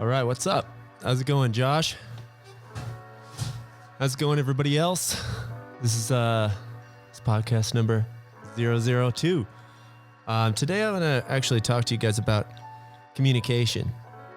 All right, what's up? How's it going, Josh? How's it going, everybody else? This is podcast number 002. Today I'm going to actually talk to you guys about communication.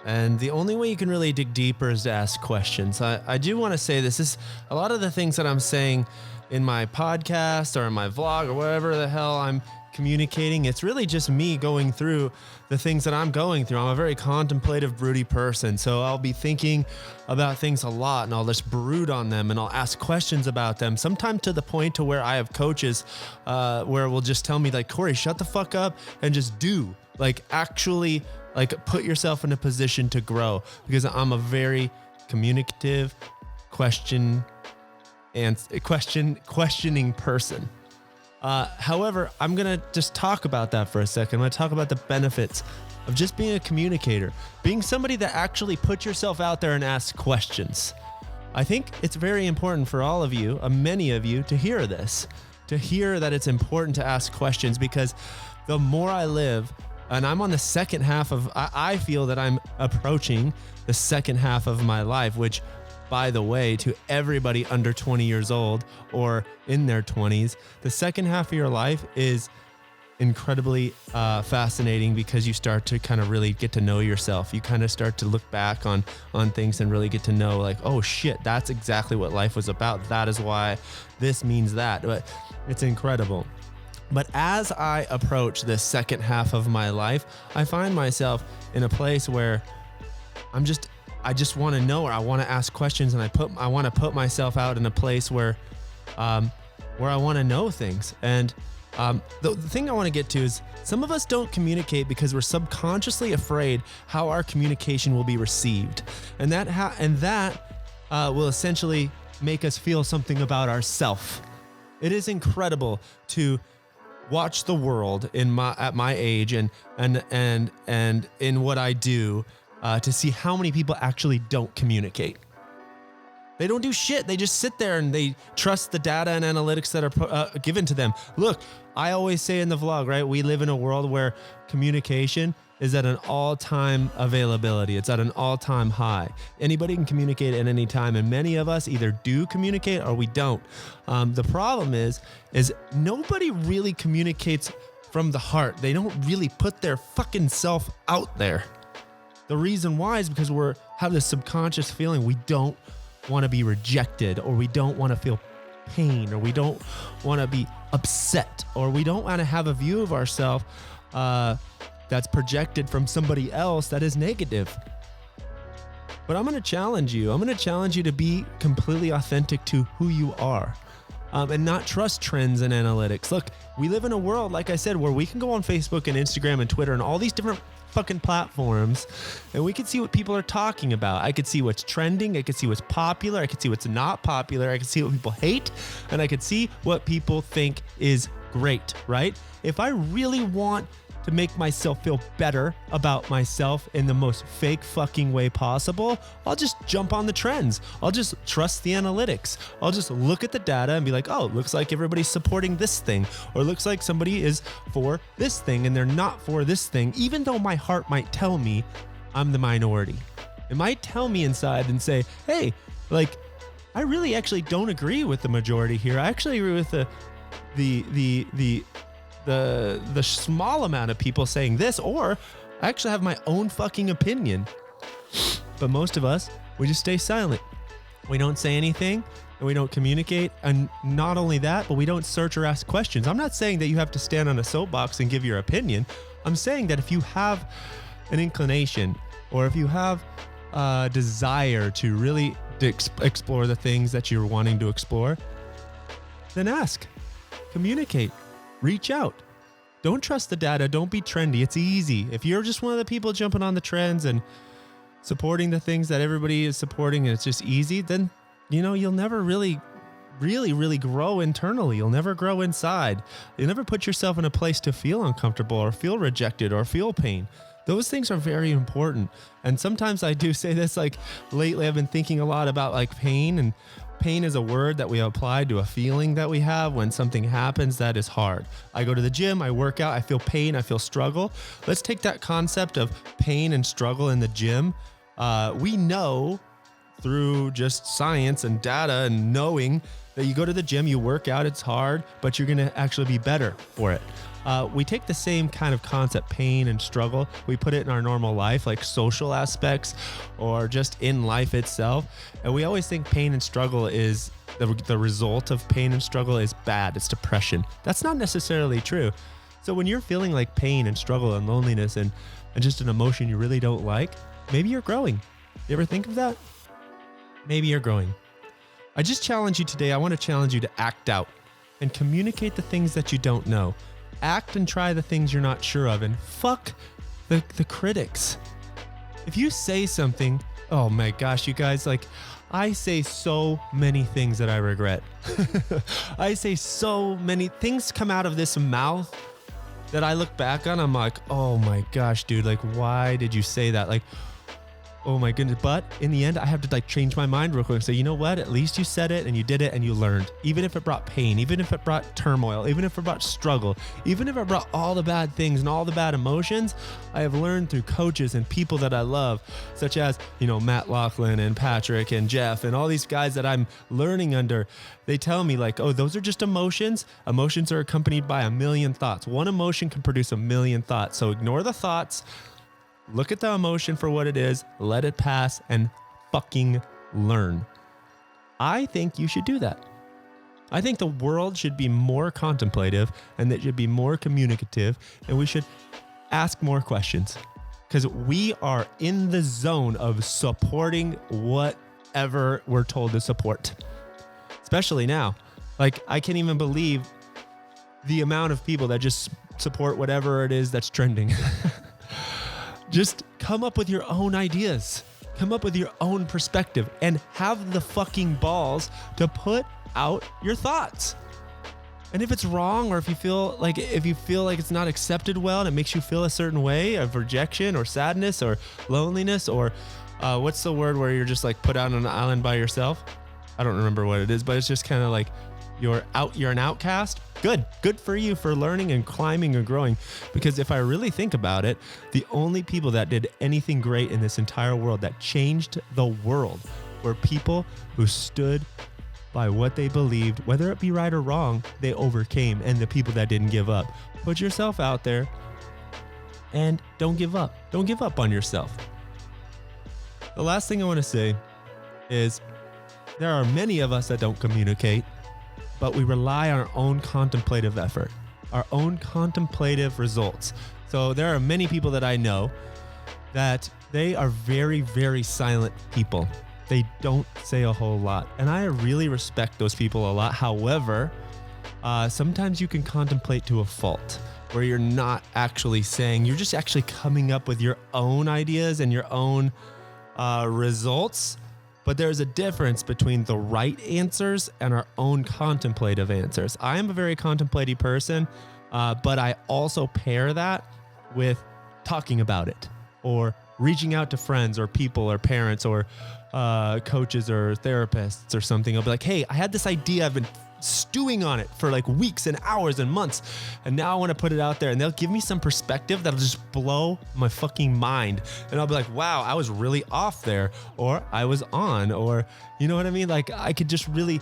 And the only way you can really dig deeper is to ask questions. I do want to say this is a lot of the things that I'm saying in my podcast or in my vlog or whatever the hell I'm communicating. It's really just me going through the things that I'm going through. I'm a very contemplative, broody person. So I'll be thinking about things a lot and I'll just brood on them and I'll ask questions about them. Sometimes to the point to where I have coaches where will just tell me like, Corey, shut the fuck up and just do. Like actually like put yourself in a position to grow, because I'm a very communicative questioning person. However, I'm going to just talk about that for a second. I'm going to talk about the benefits of just being a communicator, being somebody that actually puts yourself out there and asks questions. I think it's very important for all of you, many of you, to hear this, to hear that it's important to ask questions, because the more I live, and I'm on the second half of, I feel that I'm approaching the second half of my life, which, by the way, to everybody under 20 years old or in their 20s, the second half of your life is incredibly fascinating, because you start to kind of really get to know yourself. You kind of start to look back on things and really get to know like, oh shit, that's exactly what life was about. That is why this means that. But it's incredible. But as I approach this second half of my life, I find myself in a place where I just want to know, or I want to ask questions, and I want to put myself out in a place where I want to know things. And the thing I want to get to is some of us don't communicate because we're subconsciously afraid how our communication will be received, and that will essentially make us feel something about ourselves. It is incredible to watch the world at my age and in what I do. To see how many people actually don't communicate. They don't do shit. They just sit there and they trust the data and analytics that are given to them. Look, I always say in the vlog, right? We live in a world where communication is at an all-time availability. It's at an all-time high. Anybody can communicate at any time, and many of us either do communicate or we don't. The problem is nobody really communicates from the heart. They don't really put their fucking self out there. The reason why is because we have this subconscious feeling we don't want to be rejected, or we don't want to feel pain, or we don't want to be upset, or we don't want to have a view of ourselves that's projected from somebody else that is negative. But I'm going to challenge you. I'm going to challenge you to be completely authentic to who you are. And not trust trends and analytics. Look, we live in a world, like I said, where we can go on Facebook and Instagram and Twitter and all these different fucking platforms, and we can see what people are talking about. I could see what's trending. I could see what's popular. I could see what's not popular. I could see what people hate, and I could see what people think is great, right? If I really want to make myself feel better about myself in the most fake fucking way possible, I'll just jump on the trends. I'll just trust the analytics. I'll just look at the data and be like, oh, looks like everybody's supporting this thing, or looks like somebody is for this thing and they're not for this thing, even though my heart might tell me I'm the minority. It might tell me inside and say, hey, like, I really actually don't agree with the majority here. I actually agree with the small amount of people saying this, or I actually have my own fucking opinion. But most of us, we just stay silent. We don't say anything and we don't communicate. And not only that, but we don't search or ask questions. I'm not saying that you have to stand on a soapbox and give your opinion. I'm saying that if you have an inclination, or if you have a desire to really explore the things that you're wanting to explore, then ask, communicate. Reach out. Don't trust the data. Don't be trendy. It's easy. If you're just one of the people jumping on the trends and supporting the things that everybody is supporting and it's just easy, then, you'll never really grow internally. You'll never grow inside. You'll never put yourself in a place to feel uncomfortable or feel rejected or feel pain. Those things are very important. And sometimes I do say this, like lately I've been thinking a lot about like pain, and pain is a word that we apply to a feeling that we have when something happens that is hard. I go to the gym, I work out, I feel pain, I feel struggle. Let's take that concept of pain and struggle in the gym We know through just science and data and knowing that you go to the gym, you work out, it's hard, but you're going to actually be better for it. We take the same kind of concept, pain and struggle. We put it in our normal life, like social aspects or just in life itself. And we always think pain and struggle is the result of pain and struggle is bad. It's depression. That's not necessarily true. So when you're feeling like pain and struggle and loneliness and just an emotion you really don't like, maybe you're growing. You ever think of that? Maybe you're growing. I just challenge you today. I want to challenge you to act out and communicate the things that you don't know. Act and try the things you're not sure of, and fuck the critics. If you say something, oh my gosh, you guys, like I say so many things that I regret. I say so many things come out of this mouth that I look back on. I'm like, oh my gosh, dude, like why did you say that? Like, oh my goodness. But in the end, I have to like change my mind real quick and say, you know what? At least you said it and you did it and you learned. Even if it brought pain, even if it brought turmoil, even if it brought struggle, even if it brought all the bad things and all the bad emotions, I have learned through coaches and people that I love, such as, you know, Matt Laughlin and Patrick and Jeff and all these guys that I'm learning under. They tell me like, oh, those are just emotions. Emotions are accompanied by a million thoughts. One emotion can produce a million thoughts. So ignore the thoughts. Look at the emotion for what it is, let it pass, and fucking learn. I think you should do that. I think the world should be more contemplative and that should be more communicative, and we should ask more questions because we are in the zone of supporting whatever we're told to support, especially now. Like, I can't even believe the amount of people that just support whatever it is that's trending. Just come up with your own ideas, come up with your own perspective, and have the fucking balls to put out your thoughts. And if it's wrong, or if you feel like it's not accepted well and it makes you feel a certain way of rejection or sadness or loneliness, or what's the word where you're just like put out on an island by yourself? I don't remember what it is, but it's just kind of like you're an outcast. Good for you for learning and climbing and growing. Because if I really think about it, the only people that did anything great in this entire world that changed the world were people who stood by what they believed, whether it be right or wrong, they overcame, and the people that didn't give up. Put yourself out there and don't give up. Don't give up on yourself. The last thing I want to say is there are many of us that don't communicate, but we rely on our own contemplative effort, our own contemplative results. So there are many people that I know that they are very, very silent people. They don't say a whole lot. And I really respect those people a lot. However, sometimes you can contemplate to a fault where you're not actually saying, you're just actually coming up with your own ideas and your own results. But there's a difference between the right answers and our own contemplative answers. I am a very contemplative person, but I also pair that with talking about it or reaching out to friends or people or parents or coaches or therapists or something. I'll be like, hey, I had this idea. I've been stewing on it for like weeks and hours and months. And now I want to put it out there, and they'll give me some perspective that'll just blow my fucking mind. And I'll be like, wow, I was really off there, or I was on, or you know what I mean? Like I could just really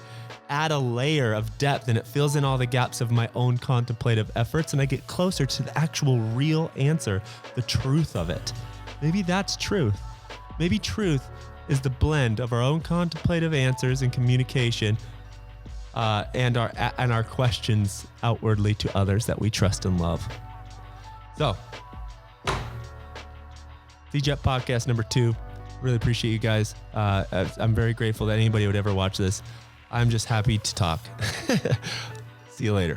add a layer of depth, and it fills in all the gaps of my own contemplative efforts. And I get closer to the actual real answer, the truth of it. Maybe that's truth. Maybe truth is the blend of our own contemplative answers and communication and our questions outwardly to others that we trust and love. So, SEEJEPP podcast number 2. Really appreciate you guys. I'm very grateful that anybody would ever watch this. I'm just happy to talk. See you later.